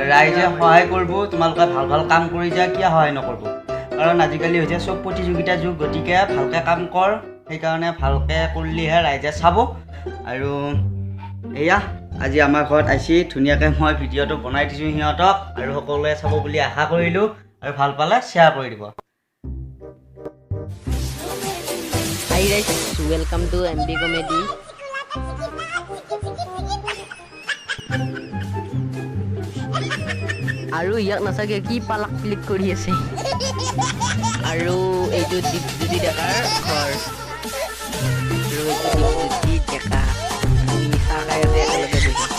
ৰাইজে সহায় কৰিব তোমালোকে ভাল ভাল কাম কৰি যা কিয় সহায় নকৰিব কাৰণ আজিকালি হৈছে চব প্ৰতিযোগিতা যুগ গতিকে ভালকৈ কাম কৰ সেইকাৰণে ভালকৈ কৰিলেহে ৰাইজে চাব আৰু এয়া আজি আমাৰ ঘৰত আইছি ধুনীয়াকৈ মই ভিডিঅ'টো বনাই দিছোঁ সিহঁতক আৰু সকলোৱে চাব বুলি আশা কৰিলোঁ আৰু ভাল পালে শ্বেয়াৰ কৰি দিব Hi guys, welcome to MB Comedy. আৰু ইয়াক নাচাগে কি পালাক ক্লিক কৰি আছে আৰু এইটো দীপজ্যোতি ডেকাৰ ঘৰ আৰু এইটো দীপজ্যোতি ডেকা নিশা খাই আছে একেলগে বহি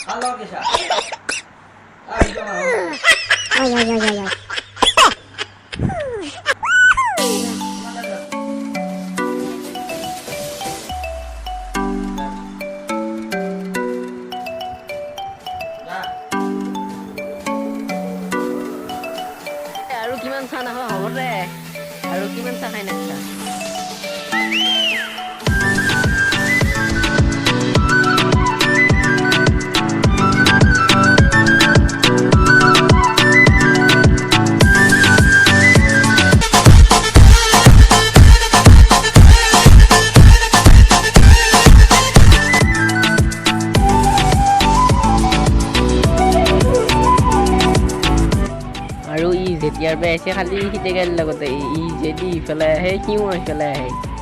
Halo Kisha. Ay. আৰু কিমান চাহ নাখা হ'ব দে আৰু কিমান চাহ খাই নাখা আৰু ই যেতিয়াৰ পৰা আহিছে খালি সিটেগাৰ লগতে ই যদি ইফালে আহে সিও ইফালে আহে